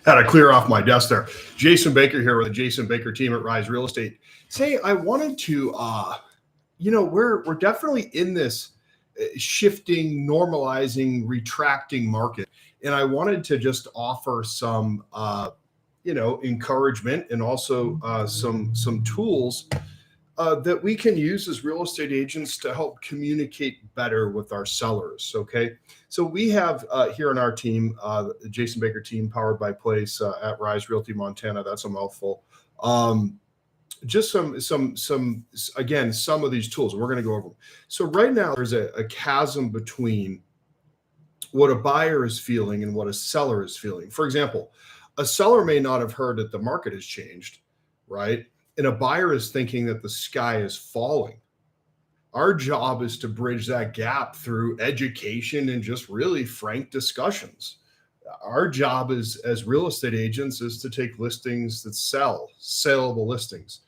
Had to clear off my desk there. Jason Baker here with the Jason Baker team at Rise Real Estate. Say, I wanted to, we're definitely in this shifting, normalizing, retracting market, and I wanted to just offer some, encouragement and also some tools that we can use as real estate agents to help communicate better with our sellers. Okay. So we have here in our team, the Jason Baker team powered by Place at Rise Realty Montana. That's a mouthful. Just again, some of these tools, we're going to go over them. So right now there's a chasm between what a buyer is feeling and what a seller is feeling. For example, a seller may not have heard that the market has changed, right? And a buyer is thinking that the sky is falling. Our job is to bridge that gap through education and just really frank discussions. Our job as real estate agents is to take listings that sell, saleable listings,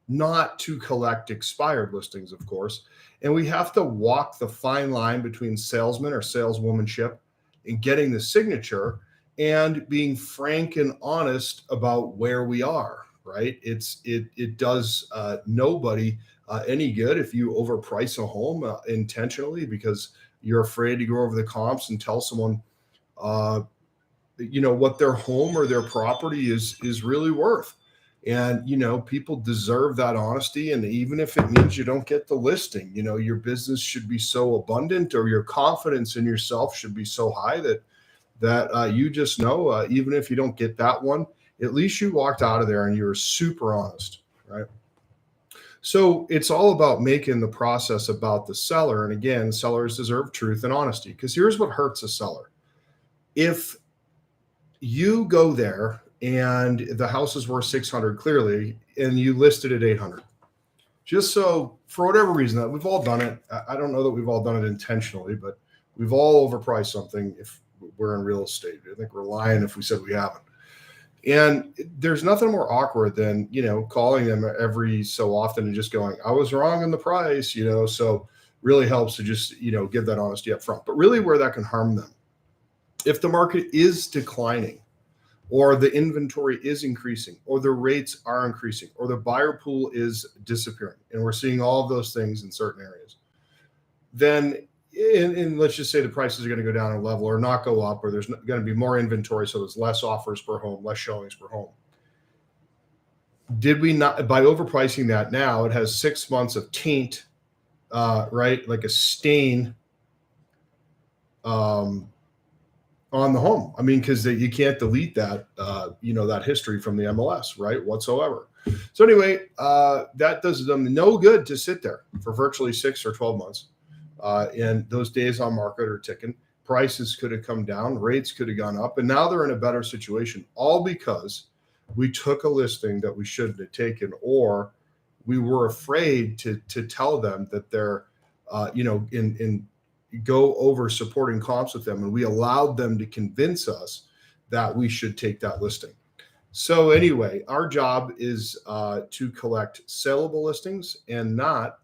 not to collect expired listings, of course. And we have to walk the fine line between salesman or saleswomanship and getting the signature and being frank and honest about where we are. Right? It does nobody any good if you overprice a home intentionally because you're afraid to go over the comps and tell someone, what their home or their property is really worth. And people deserve that honesty. And even if it means you don't get the listing, your business should be so abundant, or your confidence in yourself should be so high that you just know, even if you don't get that one, at least you walked out of there and you were super honest, right? So it's all about making the process about the seller. And again, sellers deserve truth and honesty, because here's what hurts a seller. If you go there and the house is worth 600 clearly, and you listed at 800, just so for whatever reason, that we've all done it. I don't know that we've all done it intentionally, but we've all overpriced something if we're in real estate. I think we're lying if we said we haven't. And there's nothing more awkward than, calling them every so often and just going, I was wrong on the price, so really helps to just, give that honesty up front. But really where that can harm them, if the market is declining, or the inventory is increasing, or the rates are increasing, or the buyer pool is disappearing, and we're seeing all of those things in certain areas, then and let's just say the prices are going to go down a level or not go up, or there's going to be more inventory, so there's less offers per home, less showings per home. Did we not, by overpricing that now, it has 6 months of taint, right? Like a stain on the home. I mean, because you can't delete that, that history from the MLS, right? Whatsoever. So anyway, that does them no good to sit there for virtually 6 or 12 months. And those days on market are ticking. Prices could have come down, rates could have gone up, and now they're in a better situation, all because we took a listing that we shouldn't have taken, or we were afraid to tell them that they're, in go over supporting comps with them, and we allowed them to convince us that we should take that listing. So anyway, our job is to collect saleable listings and not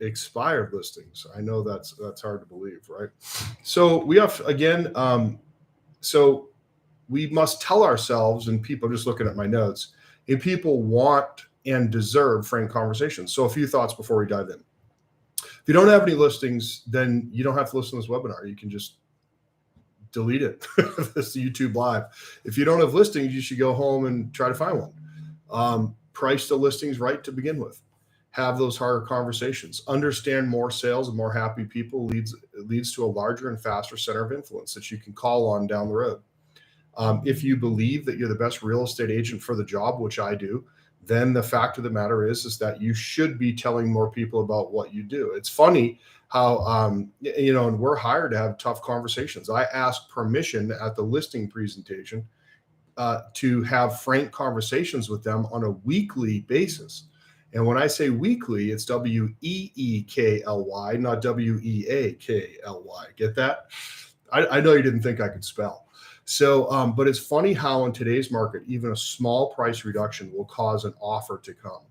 expired listings. I know that's hard to believe, right? So we have, again, so we must tell ourselves, and people, just looking at my notes, and people want and deserve frank conversations. So a few thoughts before we dive in. If you don't have any listings, then you don't have to listen to this webinar. You can just delete it. This is YouTube Live. If you don't have listings, you should go home and try to find one. Price the listings right to begin with. Have those harder conversations. Understand more sales and more happy people leads to a larger and faster center of influence that you can call on down the road. If you believe that you're the best real estate agent for the job, which I do, then the fact of the matter is that you should be telling more people about what you do. It's funny how, and we're hired to have tough conversations. I ask permission at the listing presentation to have frank conversations with them on a weekly basis. And when I say weekly, it's WEEKLY, not WEAKLY. Get that? I know you didn't think I could spell. So, but it's funny how in today's market, even a small price reduction will cause an offer to come.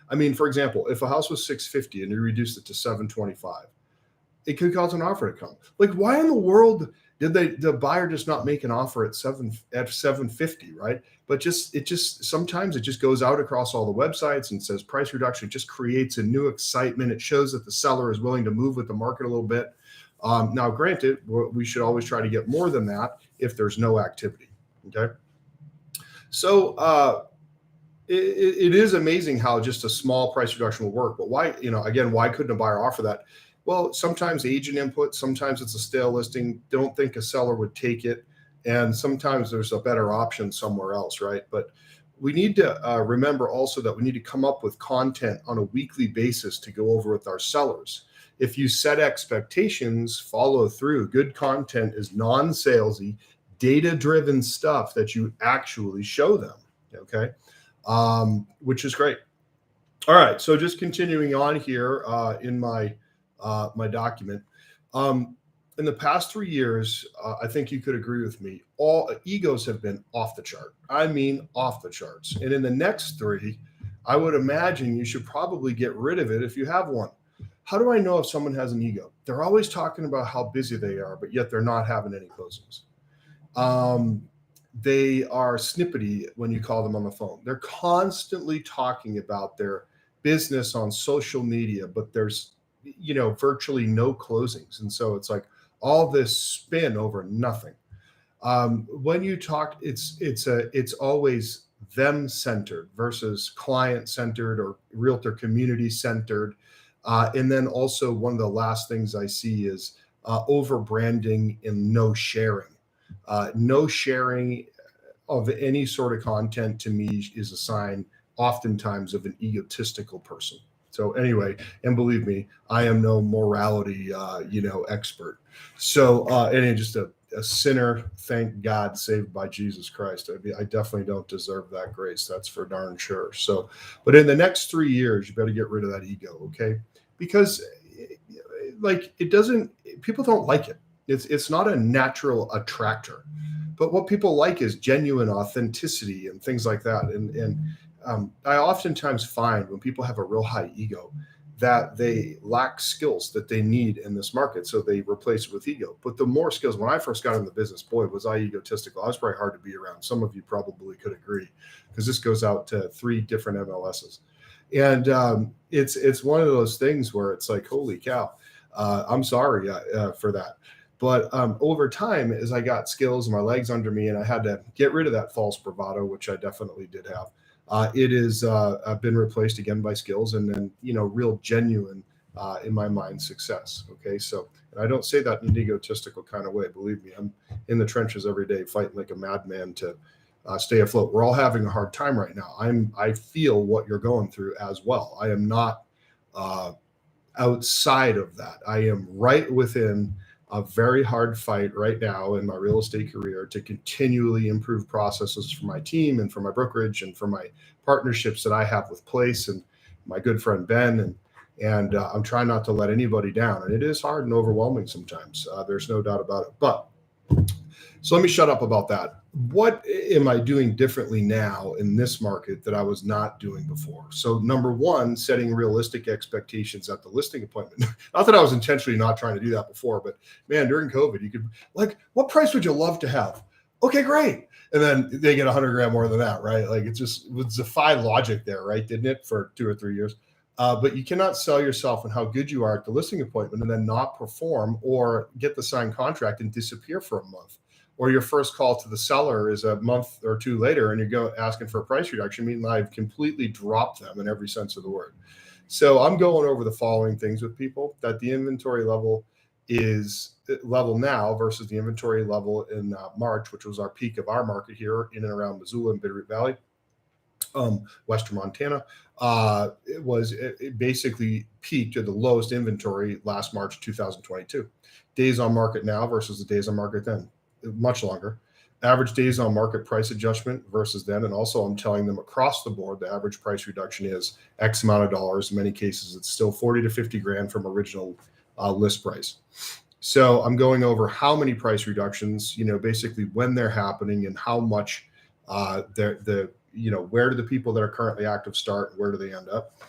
I mean, for example, if a house was $650 and you reduced it to $725, it could cause an offer to come. Like, why in the world did the buyer just not make an offer at 750, right? But sometimes it just goes out across all the websites and says price reduction. It just creates a new excitement. It shows that the seller is willing to move with the market a little bit. Now, granted, we should always try to get more than that if there's no activity. Okay. So it is amazing how just a small price reduction will work. But why, again, why couldn't a buyer offer that? Well, sometimes agent input, sometimes it's a stale listing. Don't think a seller would take it. And sometimes there's a better option somewhere else, right? But we need to remember also that we need to come up with content on a weekly basis to go over with our sellers. If you set expectations, follow through. Good content is non-salesy, data-driven stuff that you actually show them, okay? Which is great. All right, so just continuing on here in my document. In the past 3 years, I think you could agree with me, all egos have been off the chart. I mean, off the charts. And in the next 3, I would imagine you should probably get rid of it if you have one. How do I know if someone has an ego? They're always talking about how busy they are, but yet they're not having any closings. They are snippety when you call them on the phone. They're constantly talking about their business on social media, but there's virtually no closings. And so it's like all this spin over nothing. When you talk, it's always them centered versus client centered or realtor community centered. And then also one of the last things I see is over branding and no sharing. No sharing of any sort of content to me is a sign oftentimes of an egotistical person. So anyway, and believe me, I am no morality, expert. So, and just a sinner, thank God, saved by Jesus Christ. I definitely don't deserve that grace. That's for darn sure. So, but in the next 3 years, you better get rid of that ego, okay? Because people don't like it. It's not a natural attractor. But what people like is genuine authenticity and things like that. And I oftentimes find when people have a real high ego that they lack skills that they need in this market. So they replace it with ego. But the more skills, when I first got in the business, boy, was I egotistical. I was probably hard to be around. Some of you probably could agree because this goes out to 3 different MLSs. And it's one of those things where it's like, holy cow, I'm sorry for that. But over time, as I got skills and my legs under me, and I had to get rid of that false bravado, which I definitely did have, it is been replaced again by skills and then, real genuine, in my mind, success. Okay. So, and I don't say that in an egotistical kind of way. Believe me, I'm in the trenches every day fighting like a madman to stay afloat. We're all having a hard time right now. I feel what you're going through as well. I am not outside of that. I am right within a very hard fight right now in my real estate career to continually improve processes for my team and for my brokerage and for my partnerships that I have with Place and my good friend Ben. And I'm trying not to let anybody down. And it is hard and overwhelming sometimes. There's no doubt about it. But so let me shut up about that. What am I doing differently now in this market that I was not doing before? So number one, setting realistic expectations at the listing appointment. Not that I was intentionally not trying to do that before, but man, during COVID, you could what price would you love to have? Okay, great. And then they get 100 grand more than that, right? Like it would defy logic there, right? Didn't it for 2 or 3 years? But you cannot sell yourself and how good you are at the listing appointment and then not perform or get the signed contract and disappear for a month. Or your first call to the seller is a month or 2 later and you go asking for a price reduction, meaning I've completely dropped them in every sense of the word. So I'm going over the following things with people: that the inventory level is level now versus the inventory level in March, which was our peak of our market here in and around Missoula and Bitterroot Valley, Western Montana. It basically peaked at the lowest inventory last March 2022. Days on market now versus the days on market then. Much longer. Average days on market price adjustment versus then. And also I'm telling them across the board, the average price reduction is X amount of dollars. In many cases, it's still 40 to 50 grand from original list price. So I'm going over how many price reductions, basically when they're happening and how much where do the people that are currently active start and where do they end up?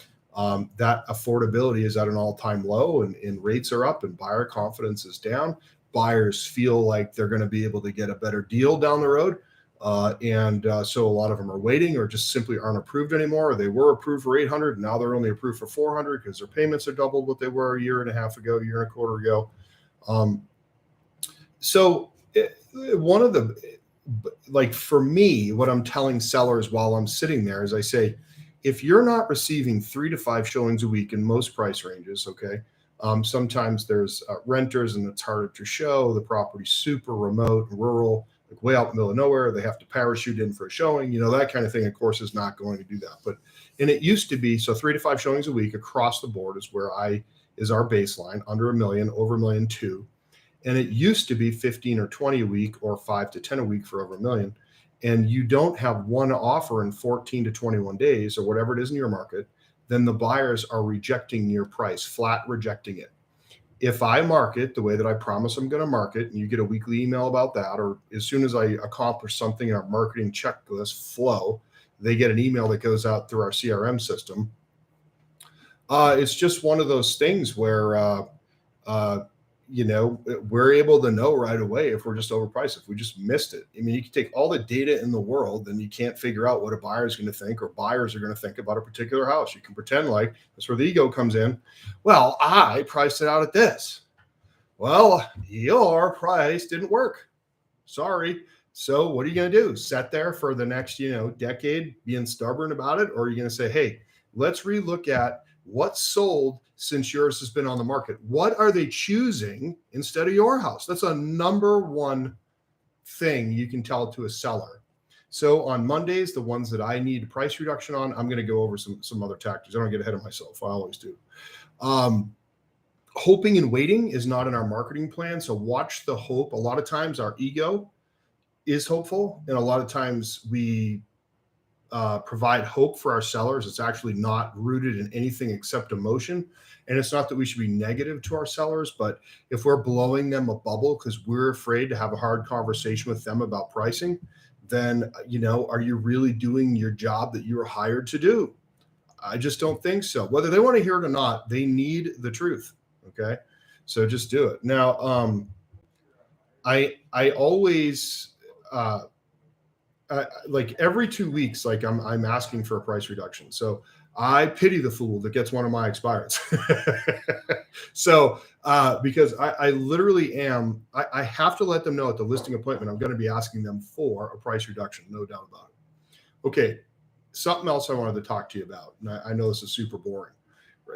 that affordability is at an all-time low, and rates are up and buyer confidence is down. Buyers feel like they're going to be able to get a better deal down the road. So a lot of them are waiting or just simply aren't approved anymore. Or they were approved for 800 and now they're only approved for 400 because their payments are doubled what they were a year and a half ago, a year and a quarter ago. One of the, like for me, what I'm telling sellers while I'm sitting there is I say, if you're not receiving 3 to 5 showings a week in most price ranges, okay, sometimes there's renters and it's harder to show. The property's super remote and rural, like way out in the middle of nowhere. They have to parachute in for a showing, that kind of thing, of course, is not going to do that. And it used to be, so 3 to 5 showings a week across the board is our baseline, under $1 million, over $1.2 million. And it used to be 15 or 20 a week or 5 to 10 a week for over $1 million. And you don't have one offer in 14 to 21 days or whatever it is in your market, then the buyers are rejecting your price, flat rejecting it. If I market the way that I promise I'm going to market, and you get a weekly email about that, or as soon as I accomplish something in our marketing checklist flow, they get an email that goes out through our CRM system. It's just one of those things where, we're able to know right away if we're just overpriced, if we just missed it. I mean, you can take all the data in the world and you can't figure out what a buyer is going to think or buyers are going to think about a particular house. You can pretend like that's where the ego comes in. Well, I priced it out at this. Well, your price didn't work. Sorry. So what are you going to do? Sit there for the next, decade being stubborn about it? Or are you going to say, hey, let's relook at what's sold since yours has been on the market? What are they choosing instead of your house? That's a number one thing you can tell to a seller. So on Mondays, the ones that I need price reduction on, I'm going to go over some other tactics. I don't get ahead of myself. I always do. Hoping and waiting is not in our marketing plan. So watch the hope. A lot of times our ego is hopeful, and a lot of times we provide hope for our sellers. It's actually not rooted in anything except emotion. And it's not that we should be negative to our sellers, but if we're blowing them a bubble because we're afraid to have a hard conversation with them about pricing, then, are you really doing your job that you were hired to do? I just don't think so. Whether they want to hear it or not, they need the truth. Okay. So just do it. Now, I always, like every 2 weeks, like I'm asking for a price reduction. So I pity the fool that gets one of my expireds. So because I literally am, I have to let them know at the listing appointment, I'm going to be asking them for a price reduction, no doubt about it. Okay. Something else I wanted to talk to you about. And I know this is super boring.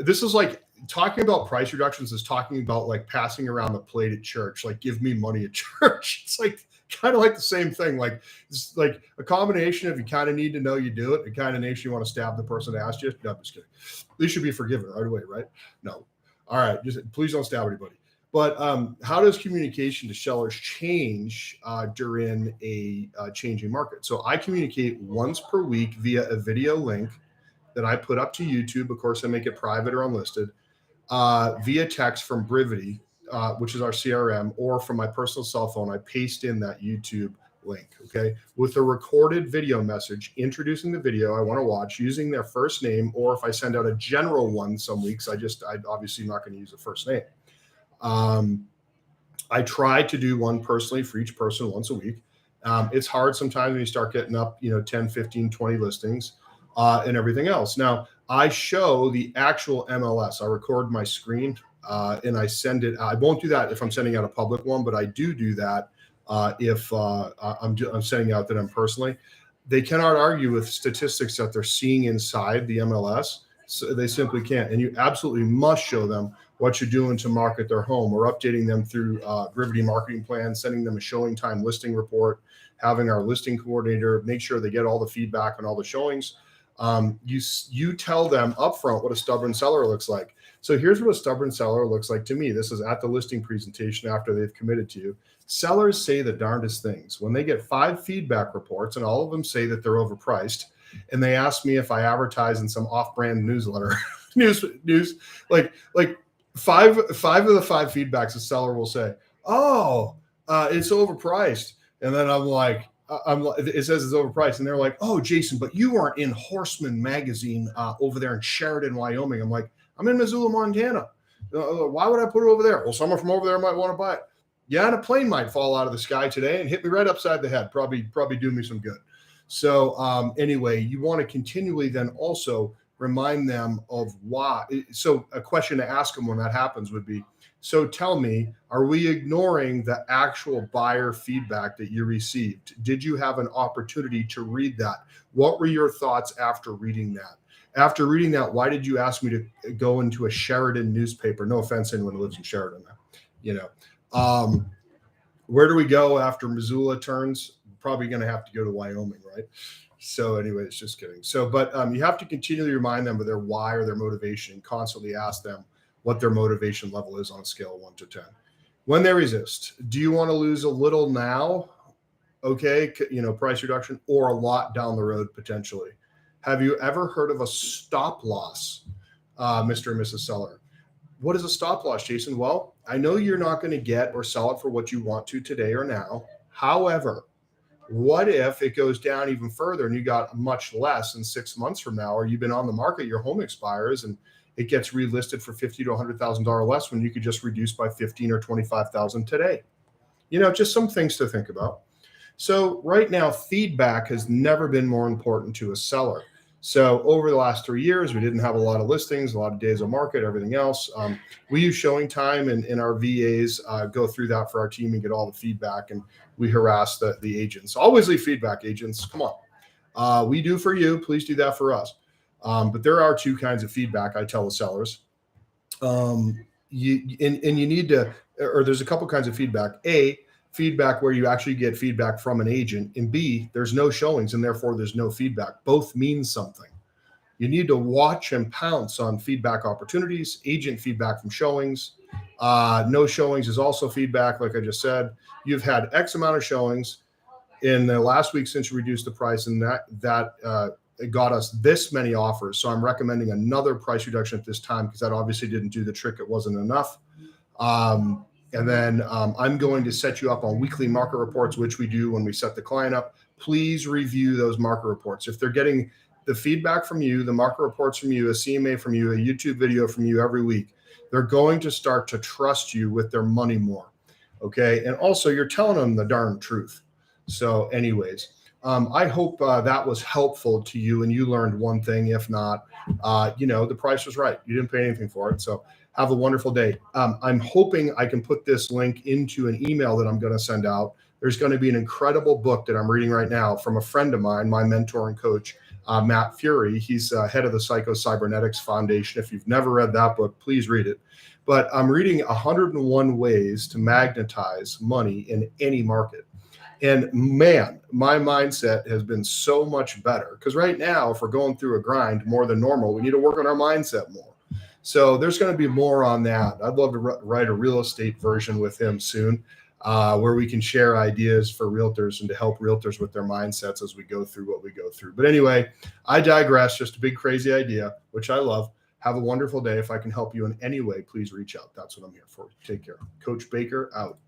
This is like talking about price reductions is talking about like passing around the plate at church, like give me money at church. It's like kind of like the same thing. Like it's like a combination of you kind of need to know you do it, a combination you want to stab the person that asked you. No, I'm just kidding. They should be forgiven right away, right? No. All right. Just please don't stab anybody. But how does communication to sellers change during a changing market? So I communicate once per week via a video link that I put up to YouTube. Of course, I make it private or unlisted, via text from Brivity, which is our CRM, or from my personal cell phone. I paste in that YouTube link, okay, with a recorded video message introducing the video I want to watch using their first name, or if I send out a general one some weeks, I obviously not going to use a first name. I try to do one personally for each person once a week. It's hard sometimes when you start getting up, 10, 15, 20 listings and everything else. Now, I show the actual MLS. I record my screen and I send it. I won't do that if I'm sending out a public one, but I do that if I'm sending out them personally. They cannot argue with statistics that they're seeing inside the MLS. So they simply can't. And you absolutely must show them what you're doing to market their home, or updating them through Brivity marketing plan, sending them a showing time listing report, having our listing coordinator make sure they get all the feedback on all the showings. You tell them upfront what a stubborn seller looks like. So here's what a stubborn seller looks like to me. This is at the listing presentation after they've committed to you. Sellers say the darndest things. When they get 5 feedback reports and all of them say that they're overpriced, and they ask me if I advertise in some off-brand newsletter, news, like 5 of the 5 feedbacks, the seller will say, "Oh, it's overpriced," and then I'm like, it says it's overpriced, and they're like, "Oh, Jason, but you weren't in Horseman magazine over there in Sheridan, Wyoming." I'm like, "I'm in Missoula, Montana. Why would I put it over there?" "Well, someone from over there might want to buy it." Yeah, and a plane might fall out of the sky today and hit me right upside the head. Probably do me some good. So anyway, you want to continually then also remind them of why. So a question to ask them when that happens would be, so tell me, are we ignoring the actual buyer feedback that you received? Did you have an opportunity to read that? What were your thoughts after reading that? After reading that, why did you ask me to go into a Sheridan newspaper? No offense to anyone who lives in Sheridan, you know. Where do we go after Missoula turns? Probably going to have to go to Wyoming, right? So anyway, it's just kidding. So, but you have to continually remind them of their why or their motivation, constantly ask them what their motivation level is on a scale of 1 to 10. When they resist, do you want to lose a little now? Okay, price reduction, or a lot down the road potentially. Have you ever heard of a stop loss, Mr. and Mrs. Seller? What is a stop loss, Jason? Well, I know you're not going to get or sell it for what you want to today or now. However, what if it goes down even further and you got much less in 6 months from now, or you've been on the market, your home expires and it gets relisted for $50,000 to $100,000 less when you could just reduce by $15,000 or $25,000 today? Just some things to think about. So right now, feedback has never been more important to a seller. So over the last 3 years, we didn't have a lot of listings, a lot of days on market, everything else. We use showing time, and our VAs go through that for our team and get all the feedback, and we harass the agents. Always leave feedback, agents. Come on. We do for you. Please do that for us. But there are two kinds of feedback I tell the sellers. You need to, or there's a couple kinds of feedback. A, feedback where you actually get feedback from an agent, and B, there's no showings and therefore there's no feedback. Both mean something. You need to watch and pounce on feedback opportunities, agent feedback from showings. No showings is also feedback. Like I just said, you've had X amount of showings in the last week since you reduced the price, and that it got us this many offers. So I'm recommending another price reduction at this time because that obviously didn't do the trick. It wasn't enough. And then I'm going to set you up on weekly market reports, which we do when we set the client up. Please review those market reports. If they're getting the feedback from you, the market reports from you, a CMA from you, a YouTube video from you every week, they're going to start to trust you with their money more. Okay. And also you're telling them the darn truth. So anyways, I hope that was helpful to you and you learned one thing. If not, the price was right. You didn't pay anything for it. So have a wonderful day. I'm hoping I can put this link into an email that I'm going to send out. There's going to be an incredible book that I'm reading right now from a friend of mine, my mentor and coach, Matt Fury. He's head of the Psycho Cybernetics Foundation. If you've never read that book, please read it. But I'm reading 101 Ways to Magnetize Money in Any Market. And man, my mindset has been so much better because right now, if we're going through a grind more than normal, we need to work on our mindset more. So there's going to be more on that. I'd love to write a real estate version with him soon, where we can share ideas for realtors and to help realtors with their mindsets as we go through what we go through. But anyway, I digress. Just a big, crazy idea, which I love. Have a wonderful day. If I can help you in any way, please reach out. That's what I'm here for. Take care. Coach Baker out.